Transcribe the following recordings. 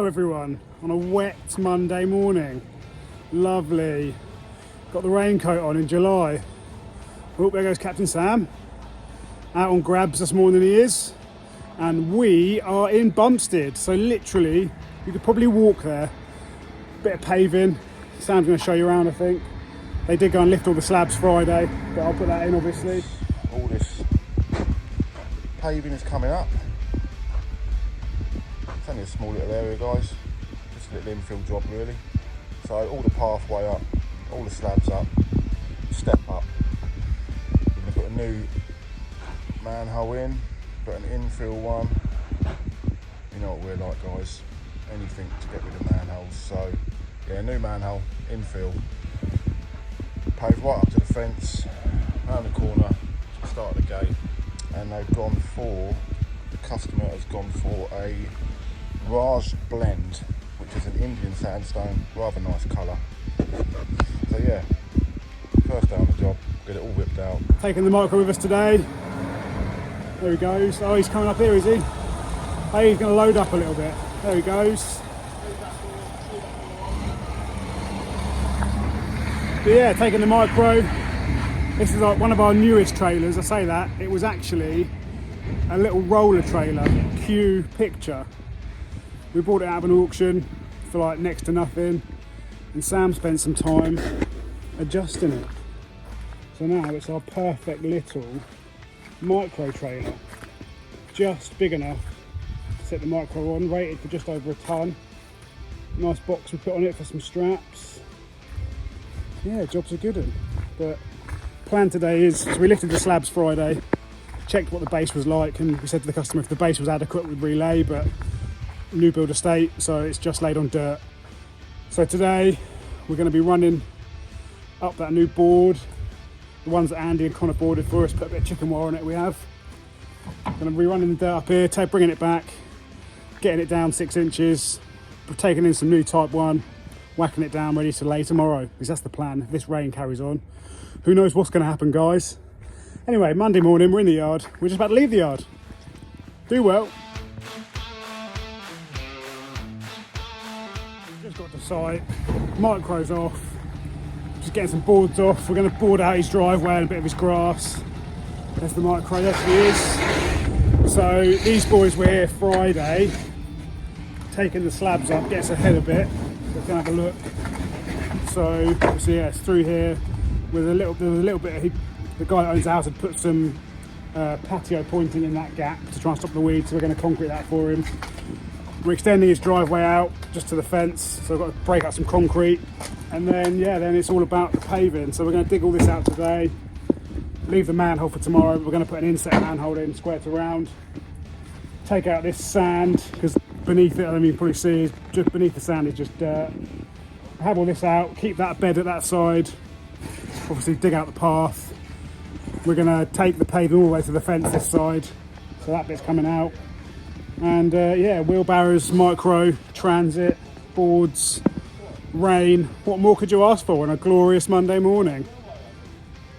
Hello everyone, on a wet Monday morning. Lovely. Got the raincoat on in July. Oh, there goes Captain Sam. Out on grabs this morning he is. And we are in Bumpstead, so literally you could probably walk there. Bit of paving. Sam's going to show you around, I think. They did go and lift all the slabs Friday, but I'll put that in obviously. All this paving is coming up. It's only a small little area, guys. Just a little infill job really. So all the pathway up, all the slabs up, step up. We're going to put a new manhole in, put an infill one. You know what we're like, guys. Anything to get rid of manholes. So yeah, new manhole, infill. Paved right up to the fence, around the corner, start of the gate. And they've gone for, the customer has gone for a Raj blend, which is an Indian sandstone, rather nice colour. So yeah, first day on the job, get it all whipped out. Taking the micro with us today. There he goes. Oh, he's coming up here, is he? Hey, he's going to load up a little bit. There he goes. But yeah, taking the micro. This is like one of our newest trailers. I say that. It was actually a little roller trailer, Q picture. We bought it out of an auction for like next to nothing, and Sam spent some time adjusting it. So now it's our perfect little micro trailer, just big enough to set the micro on, rated for just over a ton. Nice box we put on it for some straps. Yeah, job's a good one. But plan today is, so we lifted the slabs Friday, checked what the base was like, and we said to the customer if the base was adequate we'd relay, but new build estate, so it's just laid on dirt. So today we're going to be running up that new board, the ones that Andy and Connor boarded for us, put a bit of chicken wire on it we have. Going to be running the dirt up here, bringing it back, getting it down 6 inches, taking in some new type 1, whacking it down ready to lay tomorrow, because that's the plan if this rain carries on. Who knows what's going to happen, guys. Anyway, Monday morning, we're in the yard. We're just about to leave the yard. Do well. Just got to site, micro's off, just getting some boards off. We're going to board out his driveway and a bit of his grass. There's the micro, there she is. So these boys were here Friday, taking the slabs up, gets ahead a bit. So we can have a look. So yeah, it's through here with there was a little bit. The guy that owns the house had put some patio pointing in that gap to try and stop the weeds. So we're going to concrete that for him. We're extending his driveway out just to the fence, so I've got to break out some concrete, and then yeah, then it's all about the paving. So we're going to dig all this out today, leave the manhole for tomorrow. We're going to put an inset manhole in, square it around, take out this sand, because beneath it, I mean, you can probably see, just beneath the sand is just dirt. Have all this out, keep that bed at that side, obviously dig out the path. We're going to take the paving all the way to the fence this side, so that bit's coming out. And yeah, wheelbarrows, micro, transit, boards, rain. What more could you ask for on a glorious Monday morning?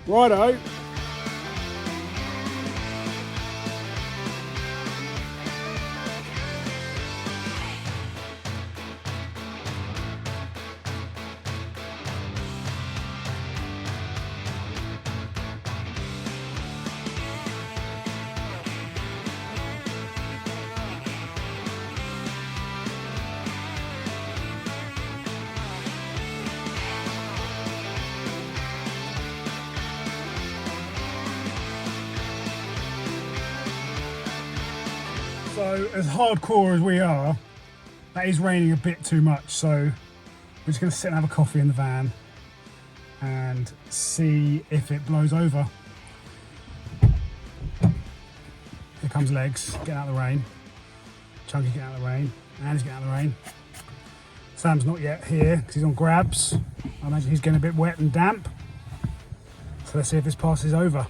Righto. So as hardcore as we are, that is raining a bit too much, so we're just going to sit and have a coffee in the van and see if it blows over. Here comes Legs, getting out of the rain. Chunky's getting out of the rain, Andy's getting out of the rain. Sam's not yet here because he's on grabs. I imagine he's getting a bit wet and damp. So let's see if this passes over.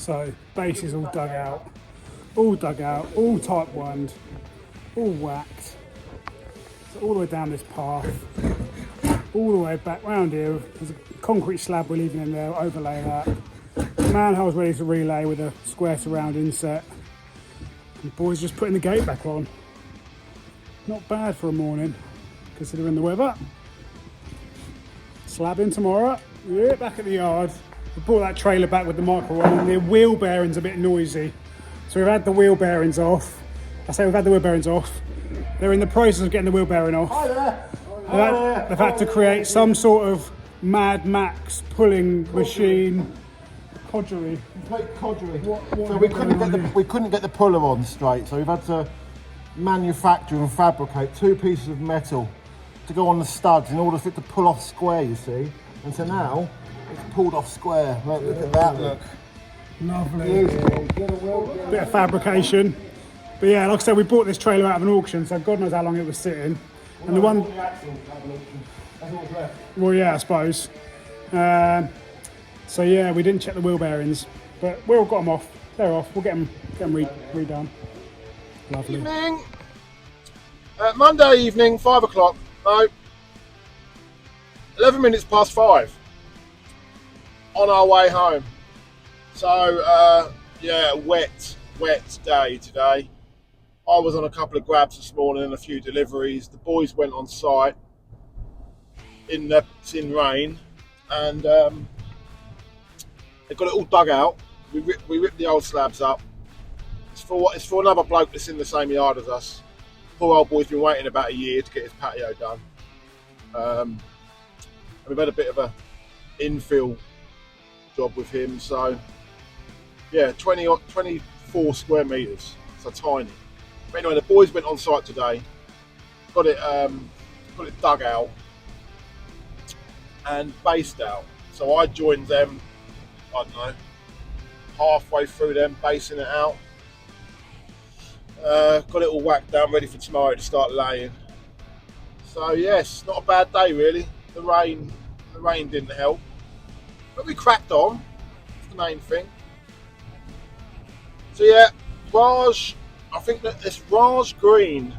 So base is all dug out, all type 1'd, all whacked. So all the way down this path, all the way back round here. There's a concrete slab we're leaving in there, overlay that. Manhole's ready to relay with a square surround inset. And the boys just putting the gate back on. Not bad for a morning, considering the weather. Slabbing tomorrow. Yeah, back at the yard. We brought that trailer back with the micro on, and the wheel bearing's a bit noisy. So we've had the wheel bearings off. I say we've had the wheel bearings off. They're in the process of getting the wheel bearing off. Hi there. They've had to create some sort of Mad Max pulling machine. Codgery. Complete codgery. What So we couldn't get the puller on straight, so we've had to manufacture and fabricate 2 pieces of metal to go on the studs in order for it to pull off square, you see. And so now it's pulled off square. Look at that, look. Lovely. Bit of fabrication. But yeah, like I said, we bought this trailer out of an auction, so God knows how long it was sitting. And the one... Well, yeah, I suppose. So yeah, we didn't check the wheel bearings, but we all got them off. They're off. We'll get them redone. Lovely. Evening. Monday evening, 5 o'clock. No, 11 minutes past 5. On our way home. So yeah, wet day today. I was on a couple of grabs this morning and a few deliveries. The boys went on site in rain, and they got it all dug out. We ripped the old slabs up. It's for another bloke that's in the same yard as us. Poor old boy's been waiting about a year to get his patio done. And we've had a bit of a infill job with him, so yeah, 24 square metres, so tiny. But anyway, the boys went on site today, got it dug out and based out. So I joined them, I don't know, halfway through them basing it out. Got it all whacked down, ready for tomorrow to start laying. So yes, not a bad day really. The rain didn't help, but we cracked on. That's the main thing. So yeah, Raj, I think that it's Raj Green,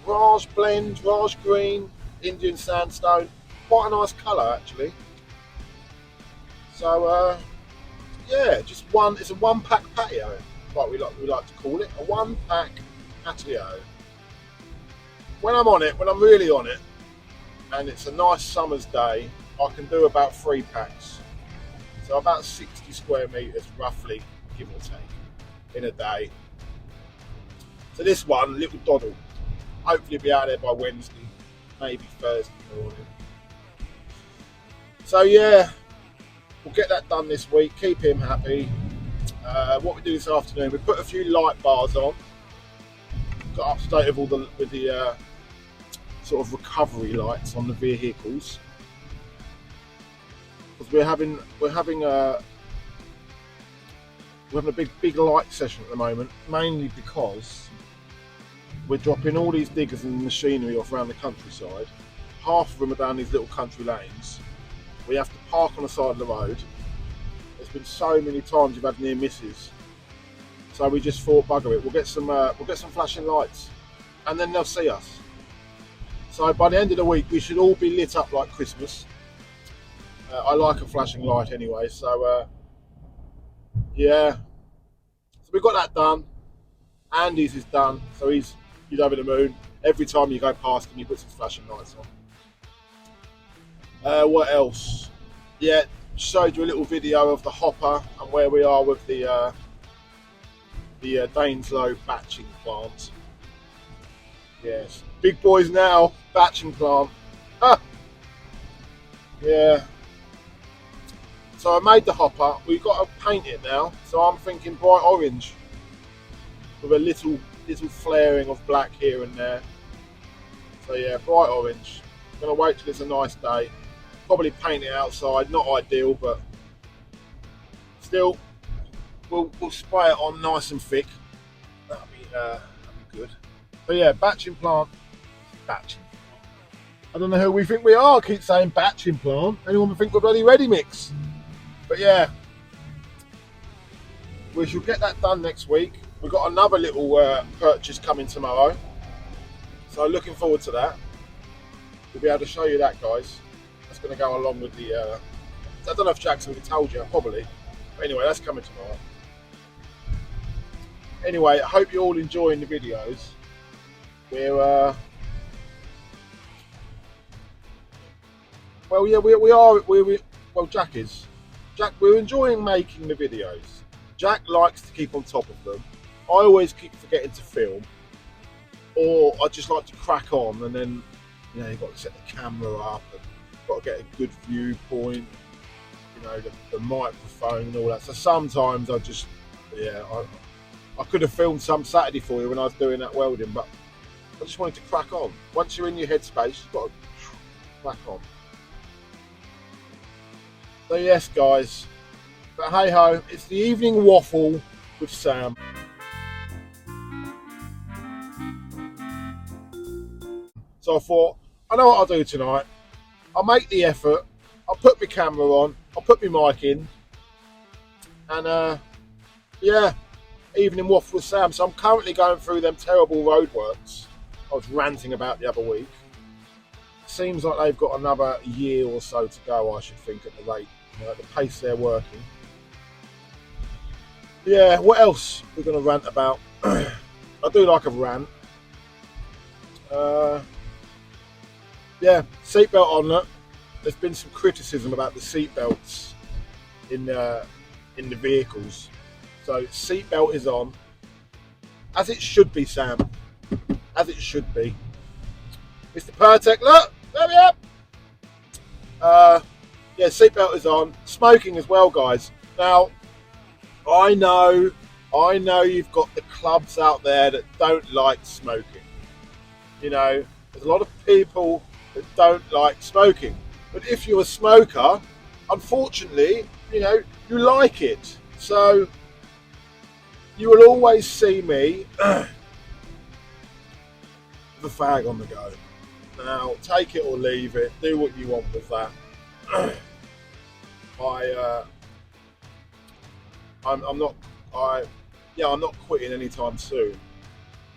Raj Blend, Raj Green, Indian Sandstone. Quite a nice colour actually. So yeah, just one. It's a one-pack patio, like we like to call it, a one-pack patio. When I'm on it, when I'm really on it, and it's a nice summer's day, I can do about 3 packs. So about 60 square metres, roughly, give or take, in a day. So this one, little doddle, hopefully be out there by Wednesday, maybe Thursday morning. So yeah, we'll get that done this week, keep him happy. What we do this afternoon, we put a few light bars on, got up to date with the sort of recovery lights on the vehicles, because we're having a big light session at the moment, mainly because we're dropping all these diggers and machinery off around the countryside. Half of them are down these little country lanes. We have to park on the side of the road. There's been so many times we've had near misses, so we just thought, bugger it, we'll get some flashing lights, and then they'll see us. So by the end of the week, we should all be lit up like Christmas. I like a flashing light anyway, so yeah. So we got that done. Andy's is done, so he's over the moon. Every time you go past him, he puts his flashing lights on. What else? Yeah, showed you a little video of the hopper and where we are with the Daines-Lowe batching plant. Yes, big boys now, batching plant. Ah. Yeah. So I made the hopper. We've got to paint it now, so I'm thinking bright orange with a little flaring of black here and there. So yeah, bright orange. I'm gonna wait till it's a nice day. Probably paint it outside. Not ideal, but still, we'll spray it on nice and thick. That'll be good. But yeah, batching plant. Batching. I don't know who we think we are. Keep saying batching plant. Anyone would think we're bloody ready mix. But yeah, we shall get that done next week. We've got another little purchase coming tomorrow, so looking forward to that. We'll be able to show you that, guys. That's going to go along with the I don't know if Jackson would have told you, probably, but anyway, that's coming tomorrow. Anyway, I hope you're all enjoying the videos. We're well, yeah, we are. Well, Jack is. Jack, we're enjoying making the videos. Jack likes to keep on top of them. I always keep forgetting to film, or I just like to crack on, and then you've got to set the camera up, and got to get a good viewpoint. The microphone and all that. So sometimes I just, I could have filmed some Saturday for you when I was doing that welding, but I just wanted to crack on. Once you're in your headspace, you've got to crack on. So yes, guys, but hey ho, it's the evening waffle with Sam. So I thought, I know what I'll do tonight. I'll make the effort, I'll put my camera on, I'll put my mic in, and evening waffle with Sam. So I'm currently going through them terrible roadworks I was ranting about the other week. Seems like they've got another year or so to go, I should think, at the rate, at the pace they're working. Yeah, what else we're going to rant about? I do like a rant. Seatbelt on that. There's been some criticism about the seatbelts in the vehicles. So seatbelt is on, as it should be, Sam. As it should be. Mr. Pertek, look, there we are. Seatbelt is on. Smoking as well, guys. Now, I know you've got the clubs out there that don't like smoking. There's a lot of people that don't like smoking. But if you're a smoker, unfortunately, you like it. So you will always see me with a fag on the go. Now, take it or leave it. Do what you want with that. I'm not quitting anytime soon.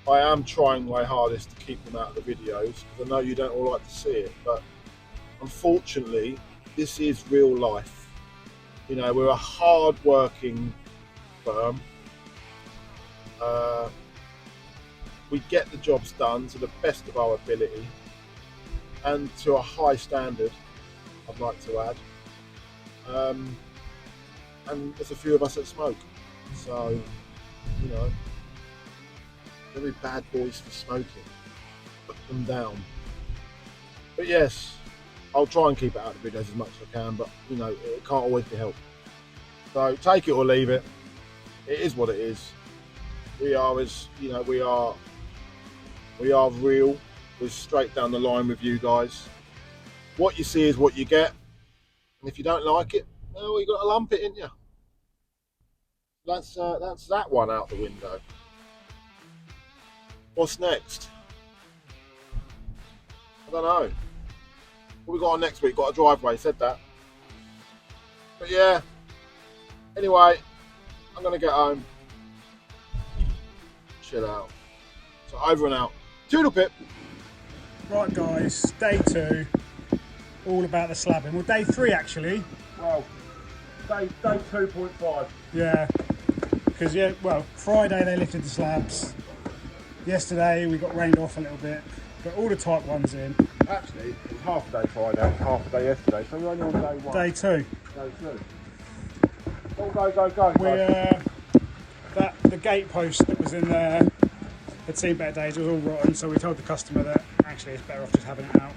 I am trying my hardest to keep them out of the videos because I know you don't all like to see it, but unfortunately, this is real life. We're a hard-working firm. We get the jobs done to the best of our ability and to a high standard, I'd like to add. And there's a few of us that smoke, so very bad boys for smoking. Put them down. But yes, I'll try and keep it out of the videos as much as I can, but it can't always be helped. So take it or leave it. It is what it is. We are real. We're straight down the line with you guys. What you see is what you get, and if you don't like it, well, you got to lump it, ain't you? That's that one out the window. What's next? I don't know. What we got on next week? Got a driveway, said that. But yeah. Anyway, I'm gonna get home. Chill out. So over and out. Toodle pip. Right, guys, day 2, all about the slabbing. Well, day 3 actually. Well, day 2.5. Yeah, because Friday they lifted the slabs. Yesterday we got rained off a little bit, got all the tight ones in. Actually, it was half a day Friday, half a day yesterday, so we're only on day 1. Day 2. Day 2. Go. The gate post that was in there had seen better days, it was all rotten, so we told the customer that actually it's better off just having it out.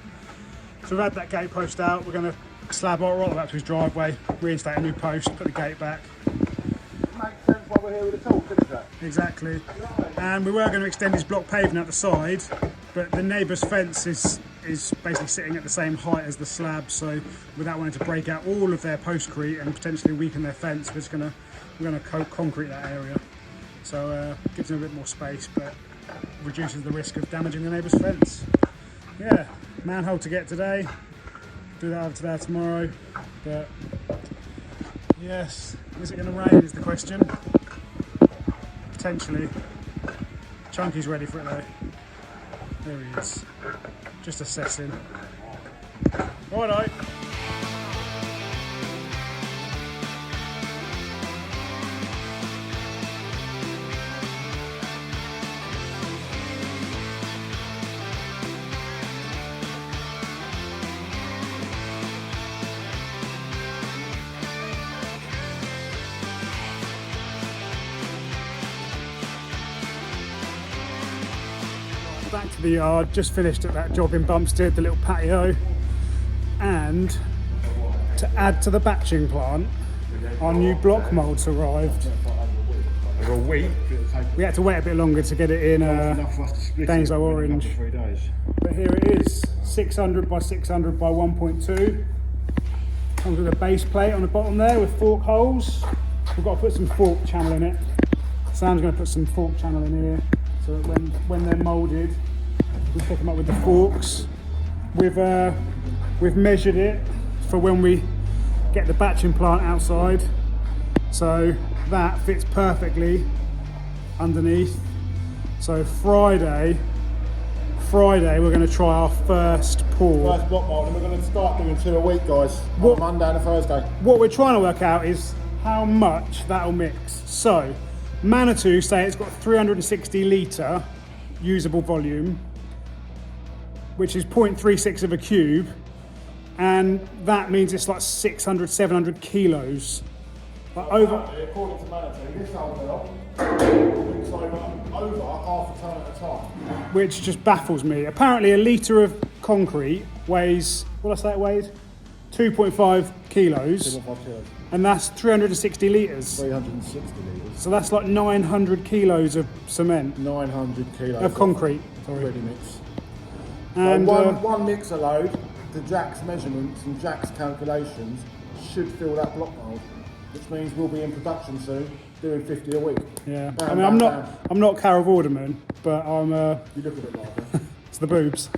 So we've had that gate post out, we're going to slab it right up to his driveway, reinstate a new post, put the gate back. Makes sense while we're here with the tools, doesn't it? Exactly. And we were going to extend his block paving out the side, but the neighbour's fence is basically sitting at the same height as the slab, so without wanting to break out all of their postcrete and potentially weaken their fence, we're going to concrete that area. So gives them a bit more space, but reduces the risk of damaging the neighbour's fence. Yeah, manhole to get today. Do that over today or tomorrow. But yes, is it going to rain is the question. potentially. Chunky's ready for it though. There he is. Just assessing. Righto. Back to the yard, just finished at that job in Bumpstead, the little patio. And to add to the batching plant, our new block moulds arrived. For a week. We had to wait a bit longer to get it in Daines-Lowe orange. But here it is, 600 by 600 by 1.2. Comes with a base plate on the bottom there with fork holes. We've got to put some fork channel in it. Sam's going to put some fork channel in here, so that when they're moulded, we pick them up with the forks. We've measured it for when we get the batching plant outside, so that fits perfectly underneath. So Friday we're going to try our first pour. First block mould, and we're going to start doing 2 a week, guys. On Monday and a Thursday. What we're trying to work out is how much that'll mix. So Manitou say it's got 360 litre usable volume, which is 0.36 of a cube, and that means it's like 600, 700 kilos. But according to Manitou, this old girl brings over half a tonne at a time. Which just baffles me. Apparently a litre of concrete weighs, what did I say it weighed? 2.5 kilos. 2.5 kilos. And that's 360 litres. 360 litres. So that's like 900 kilos of cement. 900 kilos. Of concrete. Sorry. Ready mix. And so one mixer load to Jack's measurements and Jack's calculations should fill that block mould, which means we'll be in production soon, doing 50 a week. Yeah. Bam, I mean, bam, I'm not Carol Vorderman, but I'm. You look a bit like her. It's the boobs.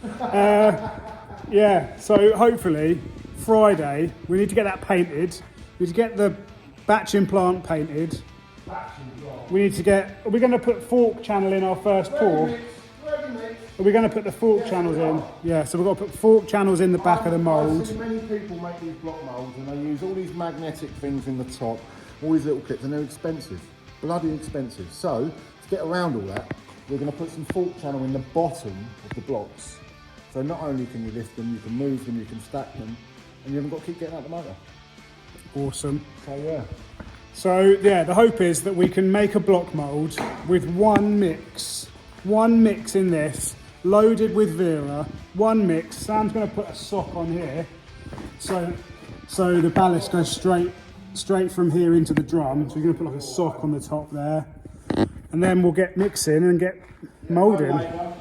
Yeah. So hopefully Friday we need to get that painted. We need to get the batching plant painted. We need to get. Are we going to put fork channel in our first pour? Are we going to put the fork channels in? Yeah, so we've got to put fork channels in the back of the mould. I've seen many people make these block moulds and they use all these magnetic things in the top, all these little clips, and they're expensive, bloody expensive. So, to get around all that, we're going to put some fork channel in the bottom of the blocks. So not only can you lift them, you can move them, you can stack them, and you haven't got to keep getting out the motor. Awesome. So yeah. So yeah, the hope is that we can make a block mould with one mix in this, loaded with Vera, one mix. Sam's going to put a sock on here, so the ballast goes straight from here into the drum. So you're going to put like a sock on the top there, and then we'll get mixing and get moulding. No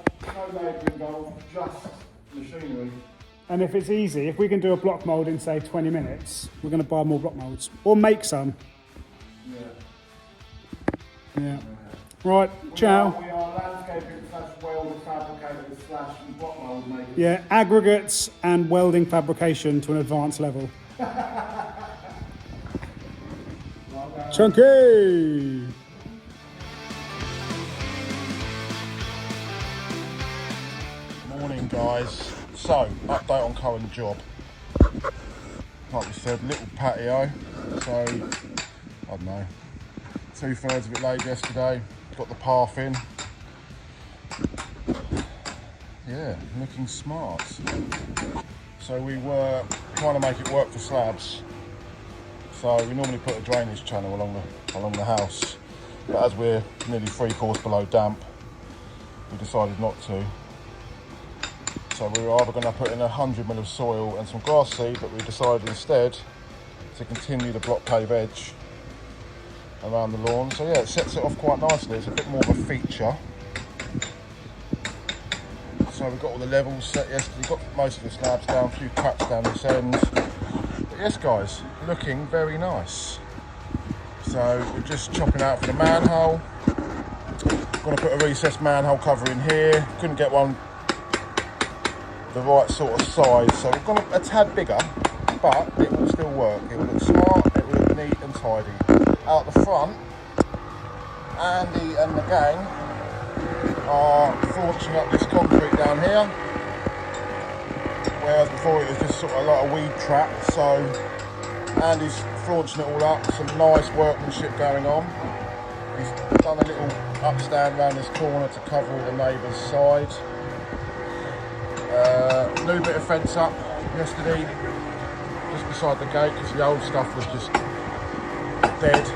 labour involved, just machinery. And if it's easy, if we can do a block mould in say 20 minutes, we're going to buy more block moulds or make some. Yeah. Right, ciao. We are landscaping / weld fabricators / block mould makers. Yeah, aggregates and welding fabrication to an advanced level. Chunky! Morning, guys. So, update on current job. Like we said, little patio. So, I don't know, 2/3 of it laid yesterday. Got the path in. Yeah, looking smart. So we were trying to make it work for slabs. So we normally put a drainage channel along the house, but as we're nearly 3/4 below damp, we decided not to. So we were either going to put in 100 ml of soil and some grass seed, but we decided instead to continue the block pave edge around the lawn. So yeah, it sets it off quite nicely. It's a bit more of a feature. So we've got all the levels set yesterday, got most of the slabs down, a few cracks down this end. But yes guys, looking very nice. So we're just chopping out for the manhole. Going to put a recessed manhole cover in here. Couldn't get one the right sort of size, so we've gone a tad bigger, but it will still work. It will look smart, it will look neat and tidy. Out the front, Andy and the gang are flaunching up this concrete down here, whereas before it was just sort of like a weed trap. So Andy's flaunching it all up, some nice workmanship going on. He's done a little upstand around this corner to cover all the neighbours' sides. New bit of fence up yesterday, just beside the gate, because the old stuff was just dead.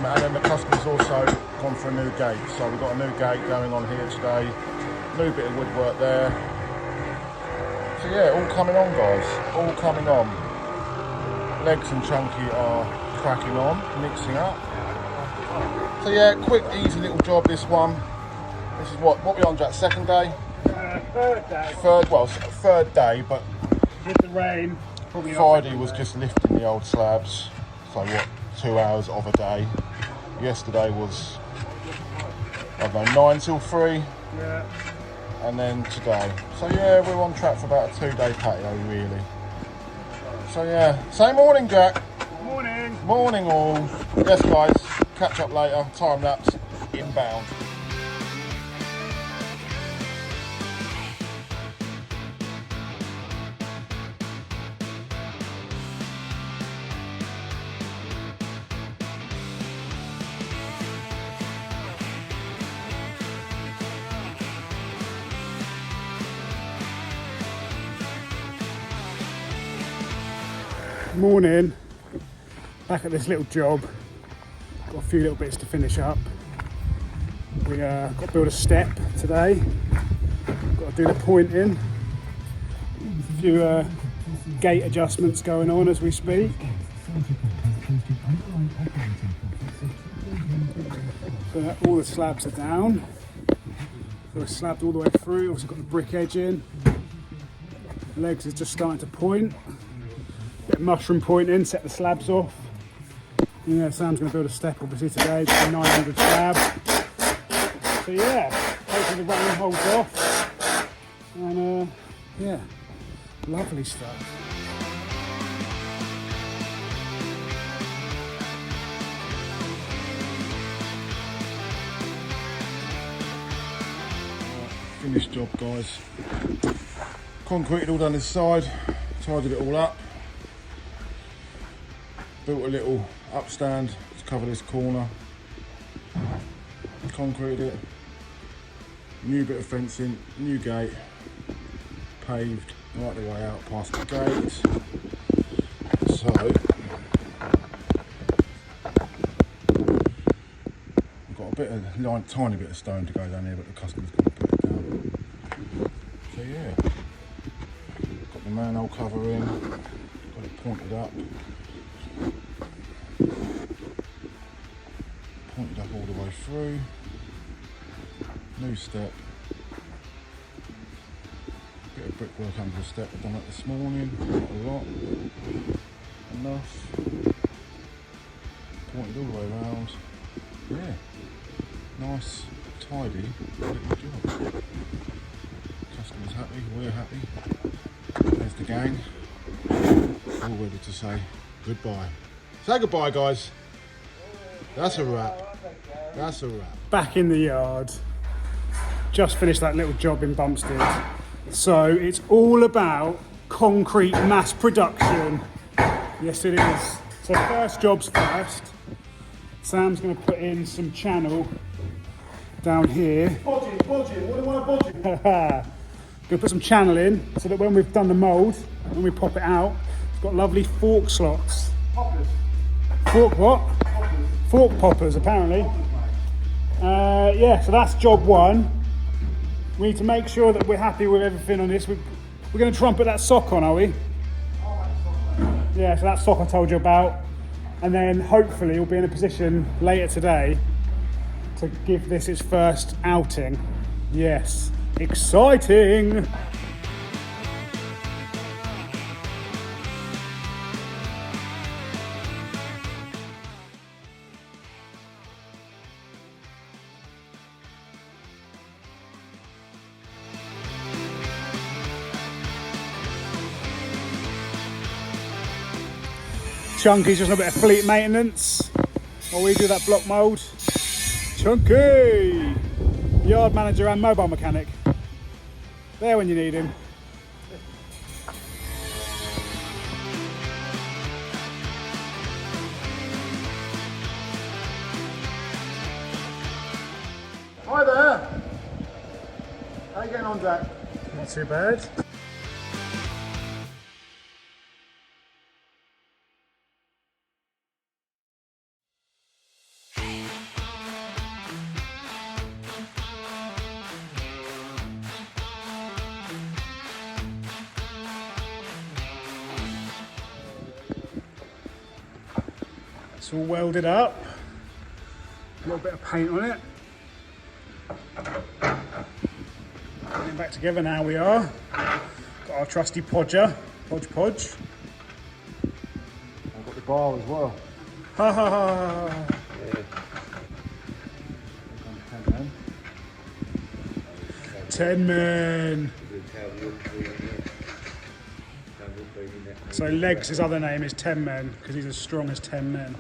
And then the customer's also gone for a new gate, so we've got a new gate going on here today. New bit of woodwork there. So yeah, all coming on, guys, all coming on. Legs and Chunky are cracking on, mixing up. So yeah, quick, easy little job, this one. This is what we on, Jack? Second day? Third day. Third day, but with the rain, probably Friday was just lifting the old slabs. So what, 2 hours of a day. Yesterday was, I don't know, 9 till 3. Yeah. And then today. So yeah, we're on track for about a 2-day patio, really. So yeah, say morning, Jack. Morning. Morning all. Yes guys, catch up later, time lapse, inbound. Morning. Back at this little job. Got a few little bits to finish up. We got to build a step today. Got to do the pointing. A few gate adjustments going on as we speak. So all the slabs are down. So we're slabbed all the way through. Also got the brick edge in. Legs is just starting to point. Bit of mushroom pointing, set the slabs off. Yeah, Sam's going to build a step obviously today, it's a 900 slab. So yeah, hopefully the rain holds off. And yeah, lovely stuff. Finished job, guys. Concreted all down this side, tidied it all up. Built a little upstand to cover this corner. Concreted it. New bit of fencing, new gate. Paved right the way out past the gate. So I've got a bit of tiny bit of stone to go down here, but the customer's going to put it down. So yeah, got the manhole cover in, got it pointed up. Pointed up all the way through. New step. Bit of brickwork under the step. I've done that this morning. Not a lot. Enough. Pointed all the way around. Yeah. Nice, tidy little job. Customer's happy. We're happy. There's the gang. All ready to say goodbye. Say goodbye, guys. That's a wrap. That's a wrap. Back in the yard. Just finished that little job in Bumpstead. So it's all about concrete mass production. Yes, it is. So first jobs first. Sam's going to put in some channel down here. Bodging, what do you want to bodging? Going to put some channel in so that when we've done the mould, when we pop it out, it's got lovely fork slots. Poppers. Fork what? Poppers. Fork poppers, apparently. Yeah, so that's job one. We need to make sure that we're happy with everything on this. We're going to trumpet that sock on, are we? Yeah, so that sock I told you about. And then hopefully we'll be in a position later today to give this its first outing. Yes, exciting! Chunky's just a bit of fleet maintenance. while we do that block mould. Chunky! Yard manager and mobile mechanic. There when you need him. Hi there! How you getting on, Jack? Not too bad. It's all welded up. A little bit of paint on it. Putting it back together now we are. Got our trusty podger, podge. I've got the bar as well. Ha ha ha. Yeah. 10 men. So Legs, his other name is 10 men because he's as strong as 10 men.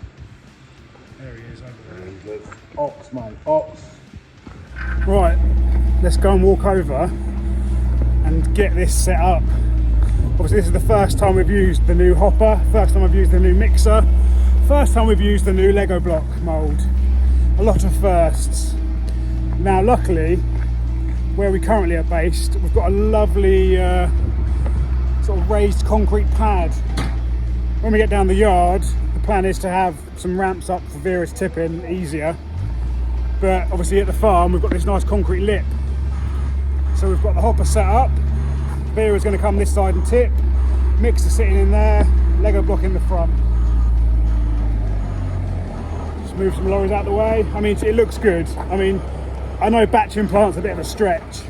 There he is over there. Ox, mate, ox. Right, let's go and walk over and get this set up. Obviously this is the first time we've used the new hopper, first time I've used the new mixer, first time we've used the new Lego block mould. A lot of firsts. Now luckily, where we currently are based, we've got a lovely sort of raised concrete pad. When we get down the yard, the plan is to have some ramps up for Vera's tipping easier. But obviously at the farm we've got this nice concrete lip. So we've got the hopper set up. Vera's going to come this side and tip. Mixer sitting in there, Lego block in the front. Just move some lorries out the way. I mean, it looks good. I mean, I know batching plant's a bit of a stretch,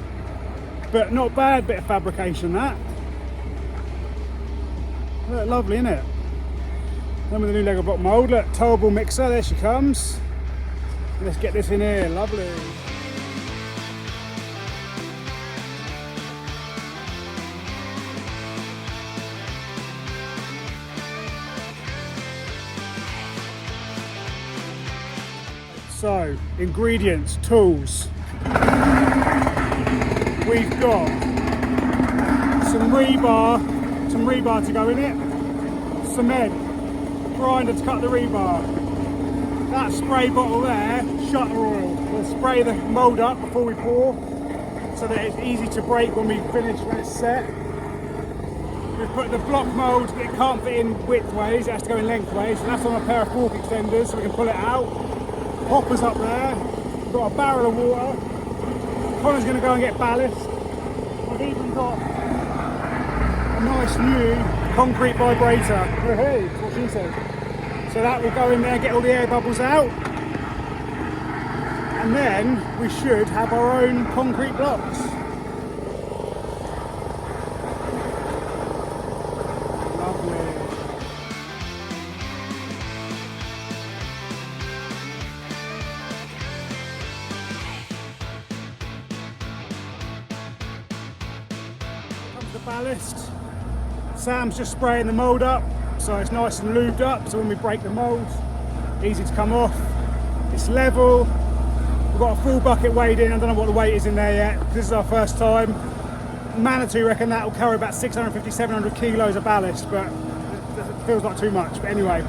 but not bad bit of fabrication that. Look, lovely, isn't it? Then with the new Lego block mould, look, towable mixer, there she comes. Let's get this in here, lovely. So, ingredients, tools. We've got some rebar to go in it, cement, grinder to cut the rebar. That spray bottle there, shutter oil. We'll spray the mould up before we pour so that it's easy to break when we finish, when it's set. We've put the block mould, it can't fit in widthways, it has to go in lengthways, and that's on a pair of fork extenders so we can pull it out. Hopper's up there, we've got a barrel of water. Connor's going to go and get ballast. I've even got a nice new concrete vibrator. Hey, that's what she said. So that will go in there, get all the air bubbles out, and then we should have our own concrete blocks. Lovely. Comes the ballast. Sam's just spraying the mould up. So it's nice and lubed up, so when we break the mould, easy to come off. It's level. We've got a full bucket weighed in. I don't know what the weight is in there yet. This is our first time. Manitou reckon that will carry about 650, 700 kilos of ballast, but it feels like too much. But anyway,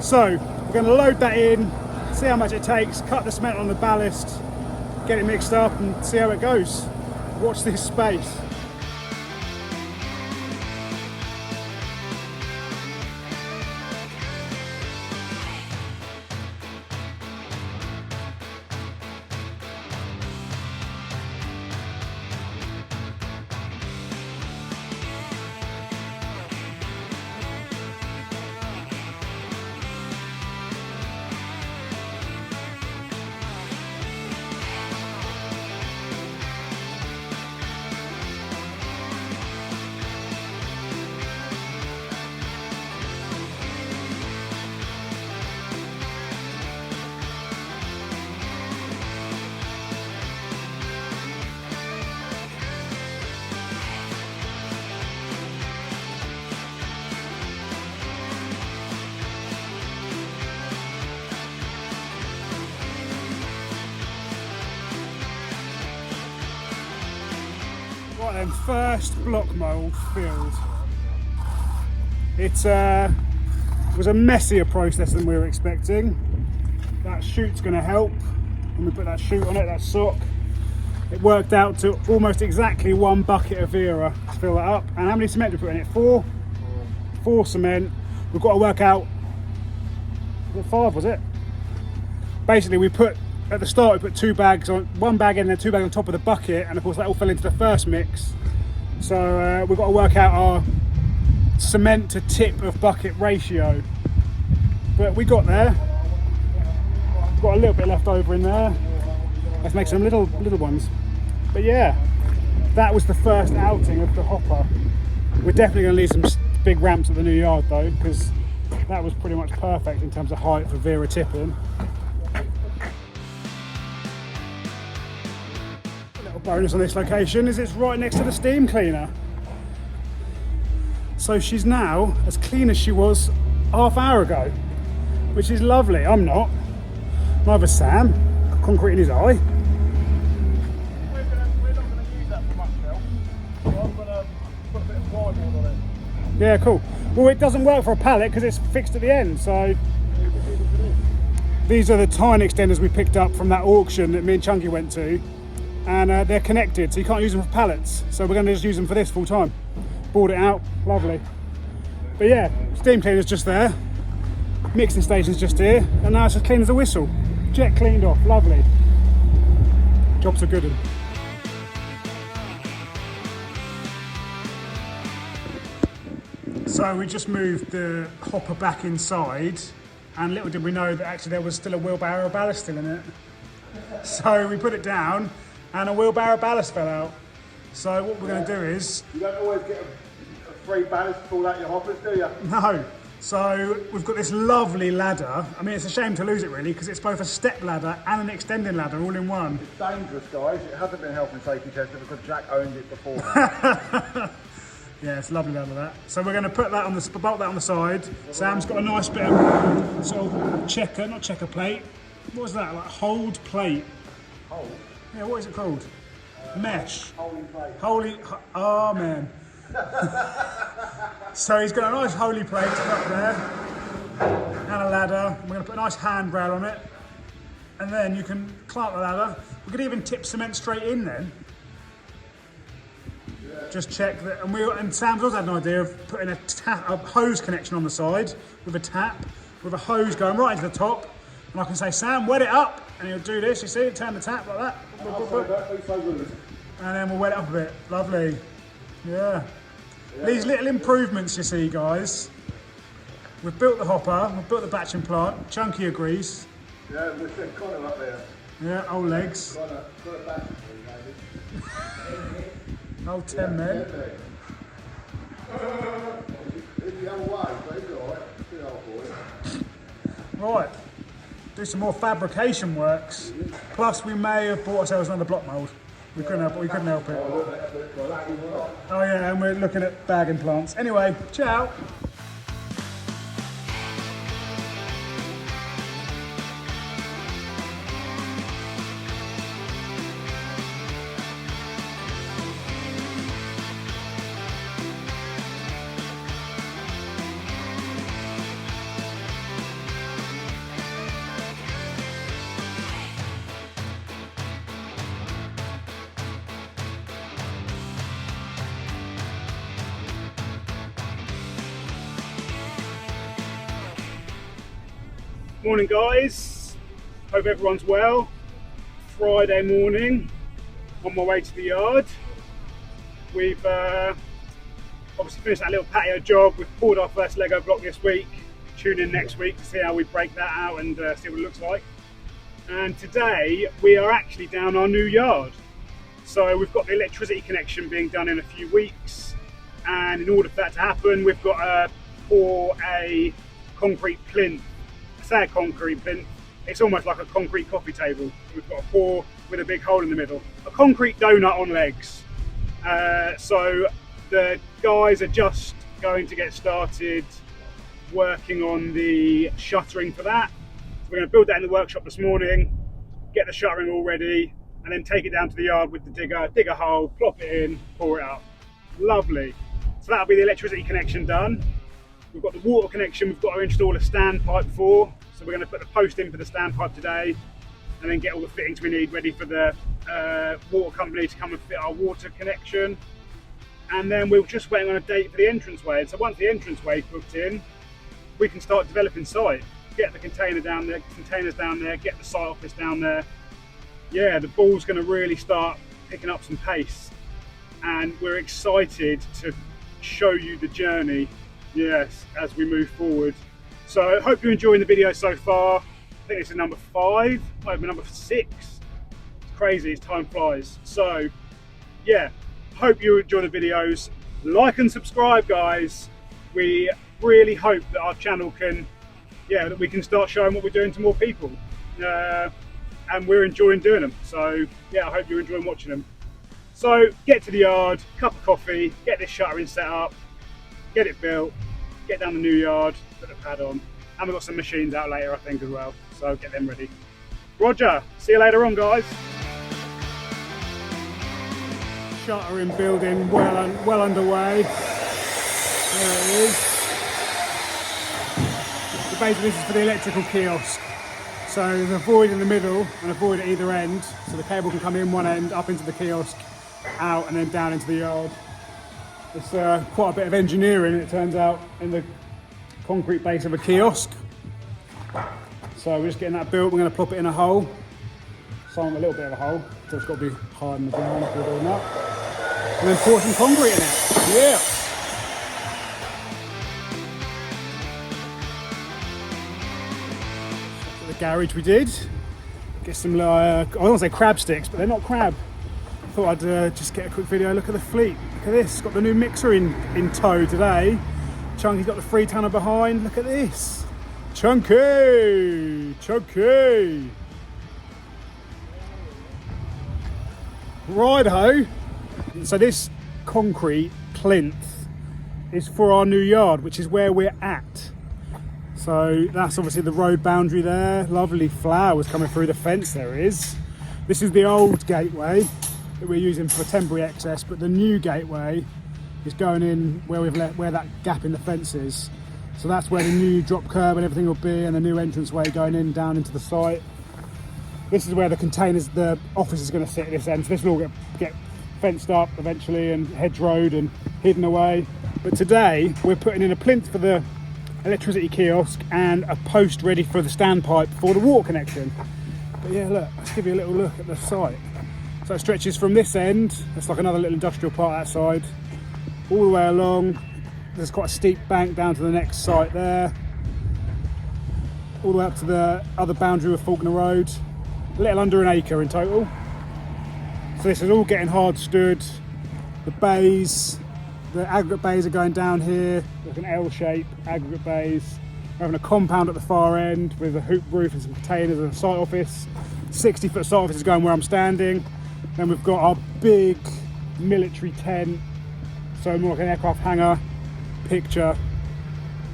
so we're going to load that in, see how much it takes, cut the cement on the ballast, get it mixed up and see how it goes. Watch this space. them first block mould filled. It was a messier process than we were expecting. That chute's going to help. When we put that chute on it, that sock, it worked out to almost exactly 1 bucket of Vera to fill that up. And how many cement did we put in it? 4? 4 cement. We've got to work out, what, 5 was it? Basically we put, at the start we put 2 bags on, 1 bag in and 2 bags on top of the bucket, and of course that all fell into the first mix. So we've got to work out our cement to tip of bucket ratio. But we got there. We've got a little bit left over in there. Let's make some little ones. But yeah, that was the first outing of the hopper. We're definitely going to leave some big ramps at the new yard though, because that was pretty much perfect in terms of height for Vera tipping. A little bonus on this location is it's right next to the steam cleaner. So she's now as clean as she was half hour ago, which is lovely. I'm not. Neither Sam. Got concrete in his eye. We're not going to use that for much now. So I'm going to put a bit of plywood on it. Yeah, cool. Well, it doesn't work for a pallet because it's fixed at the end. So these are the tine extenders we picked up from that auction that me and Chunky went to, and they're connected, so you can't use them for pallets. So we're going to just use them for this full time. Board it out, lovely. But yeah, steam cleaner's just there. Mixing station's just here, and now it's as clean as a whistle. Jet cleaned off, lovely. Job's a good one. So we just moved the hopper back inside, and little did we know that actually there was still a wheelbarrow of ballast still in it. So we put it down, and a wheelbarrow of ballast fell out. So what we're going to do is... You don't always get a free ballast to pull out your hoppers, do you? No. So we've got this lovely ladder. I mean, it's a shame to lose it really, because it's both a step ladder and an extending ladder all in one. It's dangerous, guys. It hasn't been health and safety tested because Jack owned it before. Yeah, it's lovely ladder that. So we're going to put that on the bolt that on the side. Sam's got a nice bit of sort of checker, not checker plate. What was that? Like hold plate. Hold? Yeah, what is it called? Mesh. Holy plate. Oh man. So he's got a nice holy plate up there and a ladder. We're going to put a nice handrail on it, and then you can clamp the ladder. We could even tip cement straight in then. Yeah. Just check that. And Sam's also had an idea of putting a hose connection on the side with a tap, with a hose going right into the top. And I can say, Sam, wet it up, and he'll do this. You see, turn the tap like that. And then we'll wet it up a bit. Lovely. Yeah. These little improvements you see, guys. We've built the hopper, we've built the batching plant. Chunky agrees. Yeah, we've sent Connor up there. Yeah, old legs. Connor, got a batching maybe. Old 10 men. It's the other way, but it's alright. Good old boy. Right. Do some more fabrication works. Plus we may have bought ourselves another block mould. We couldn't help it. Oh yeah, and we're looking at bagging plants. Anyway, ciao. Morning guys, hope everyone's well. Friday morning, on my way to the yard. We've obviously finished that little patio job. We've poured our first Lego block this week. Tune in next week to see how we break that out and see what it looks like. And today we are actually down our new yard. So we've got the electricity connection being done in a few weeks, and in order for that to happen we've got to pour a concrete plinth. Say a concrete plinth, it's almost like a concrete coffee table. We've got a pour with a big hole in the middle. A concrete donut on legs. So the guys are just going to get started working on the shuttering for that. So we're going to build that in the workshop this morning, get the shuttering all ready, and then take it down to the yard with the digger, dig a hole, plop it in, pour it up. Lovely. So that'll be the electricity connection done. We've got the water connection we've got to install a standpipe for. So we're going to put the post in for the standpipe today, and then get all the fittings we need ready for the water company to come and fit our water connection. And then we're just waiting on a date for the entranceway. And so once the entranceway is booked in, we can start developing site. Get the containers down there, get the site office down there. Yeah, the ball's going to really start picking up some pace, and we're excited to show you the journey, yes, as we move forward. So I hope you're enjoying the video so far. I think this is number 5, might have been number 6. It's crazy, as time flies. So yeah, hope you enjoy the videos. Like and subscribe, guys. We really hope that our channel can, that we can start showing what we're doing to more people. And we're enjoying doing them. So yeah, I hope you're enjoying watching them. So get to the yard, cup of coffee, get this shuttering set up, get it built, get down the new yard, put the pad on, and we've got some machines out later, I think, as well. So get them ready. Roger, see you later on, guys. Shuttering building well underway. There it is. So basically this is for the electrical kiosk. So there's a void in the middle and a void at either end, so the cable can come in one end, up into the kiosk, out and then down into the yard. It's quite a bit of engineering, it turns out, in the concrete base of a kiosk. So we're just getting that built. We're going to plop it in a hole, so a little bit of a hole, so it's got to be higher than the ground if we're doing that. And then pour some concrete in it. Yeah. The garage we did. Get some, I don't want to say crab sticks, but they're not crab. Thought I'd just get a quick video. Look at the fleet. Look at this. Got the new mixer in tow today. Chunky's got the 3-tonner behind. Look at this. Chunky! Chunky! Righto. So this concrete plinth is for our new yard, which is where we're at. So that's obviously the road boundary there. Lovely flowers coming through the fence there is. This is the old gateway that we're using for temporary access, but the new gateway is going in where where that gap in the fence is. So that's where the new drop curb and everything will be, and the new entranceway going in down into the site. This is where the containers, the office is going to sit at this end. So this will all get fenced up eventually and hedgerowed and hidden away. But today we're putting in a plinth for the electricity kiosk and a post ready for the standpipe for the water connection. But yeah, look, let's give you a little look at the site. So it stretches from this end, that's like another little industrial part outside, all the way along. There's quite a steep bank down to the next site there, all the way up to the other boundary of Faulkner Road. A little under an acre in total. So this is all getting hard stood. The bays, the aggregate bays are going down here, like an L shape, aggregate bays. We're having a compound at the far end with a hoop roof and some containers and a site office. 60-foot site office is going where I'm standing. Then we've got our big military tent, so more like an aircraft hangar picture.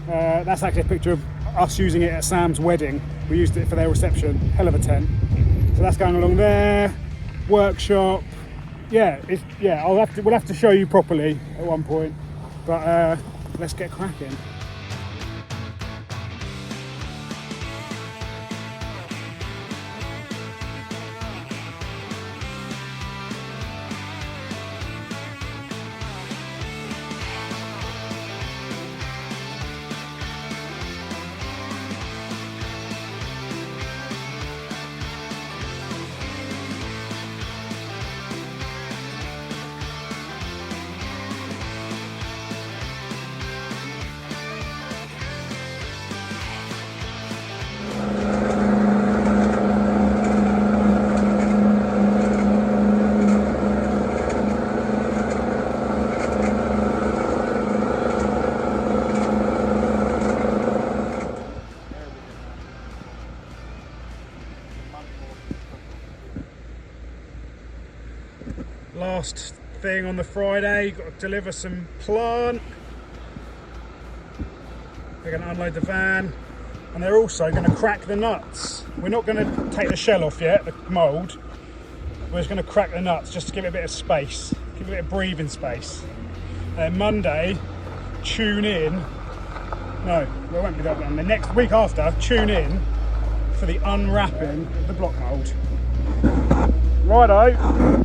That's actually a picture of us using it at Sam's wedding. We used it for their reception. Hell of a tent. So that's going along there. Workshop. Yeah, we'll have to show you properly at one point. But let's get cracking. Last thing on the Friday, got to deliver some plant. They're going to unload the van, and they're also going to crack the nuts. We're not going to take the shell off yet, the mould. we're just going to crack the nuts just to give it a bit of space, give it a bit of breathing space. And Monday, tune in. No, it won't be that one. The next week after, tune in for the unwrapping of the block mould. Righto.